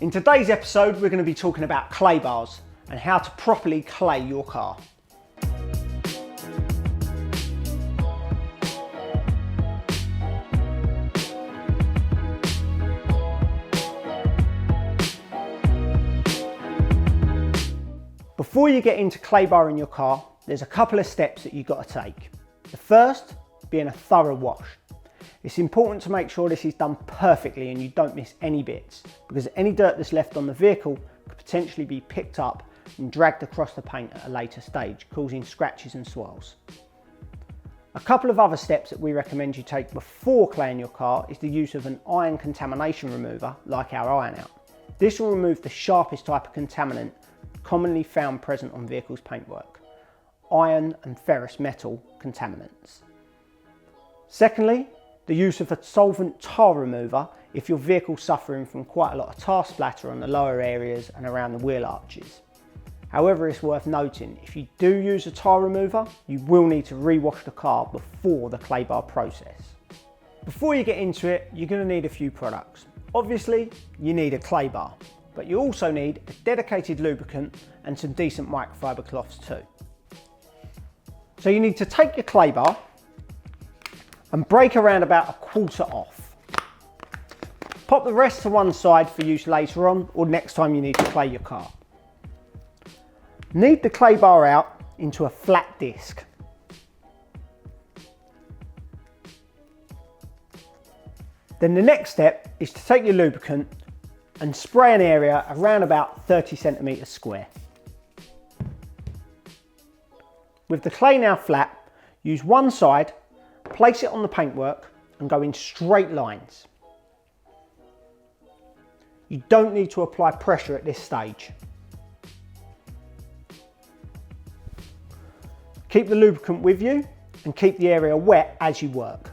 In today's episode, we're going to be talking about clay bars and how to properly clay your car. Before you get into clay bar in your car, there's a couple of steps that you've got to take. The first being a thorough wash. It's important to make sure this is done perfectly and you don't miss any bits, because any dirt that's left on the vehicle could potentially be picked up and dragged across the paint at a later stage, causing scratches and swirls. A couple of other steps that we recommend you take before claying your car is the use of an iron contamination remover like our iron out. This will remove the sharpest type of contaminant commonly found present on vehicles' paintwork, iron and ferrous metal contaminants. Secondly, the use of a solvent tar remover if your vehicle's suffering from quite a lot of tar splatter on the lower areas and around the wheel arches. However, it's worth noting, if you do use a tar remover, you will need to re-wash the car before the clay bar process. Before you get into it, you're going to need a few products. Obviously, you need a clay bar, but you also need a dedicated lubricant and some decent microfiber cloths too. So you need to take your clay bar and break around about a quarter off. Pop the rest to one side for use later on or next time you need to clay your car. Knead the clay bar out into a flat disc. Then the next step is to take your lubricant and spray an area around about 30 centimetres square. With the clay now flat, use one side, place it on the paintwork and go in straight lines. You don't need to apply pressure at this stage. Keep the lubricant with you and keep the area wet as you work.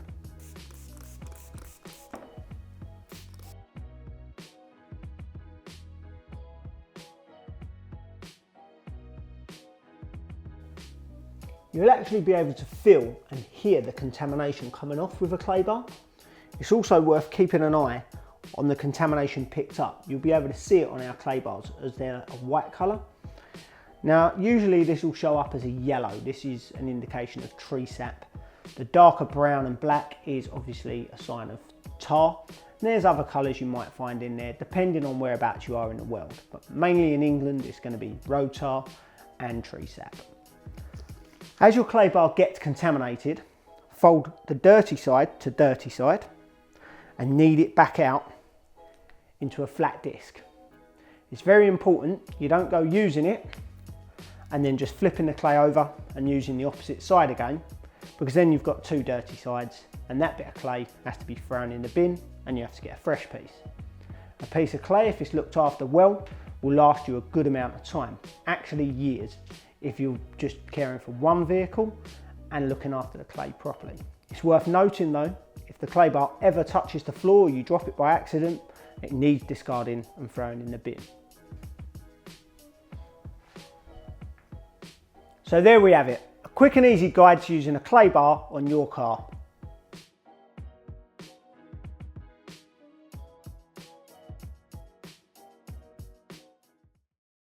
You'll actually be able to feel and hear the contamination coming off with a clay bar. It's also worth keeping an eye on the contamination picked up. You'll be able to see it on our clay bars as they're a white colour. Now, usually this will show up as a yellow. This is an indication of tree sap. The darker brown and black is obviously a sign of tar. And there's other colours you might find in there depending on whereabouts you are in the world. But mainly in England, it's going to be road tar and tree sap. As your clay bar gets contaminated, fold the dirty side to dirty side and knead it back out into a flat disc. It's very important you don't go using it and then just flipping the clay over and using the opposite side again, because then you've got two dirty sides and that bit of clay has to be thrown in the bin and you have to get a fresh piece. A piece of clay, if it's looked after well, will last you a good amount of time, actually years, if you're just caring for one vehicle and looking after the clay properly. It's worth noting though, if the clay bar ever touches the floor or you drop it by accident, it needs discarding and thrown in the bin. So there we have it, a quick and easy guide to using a clay bar on your car.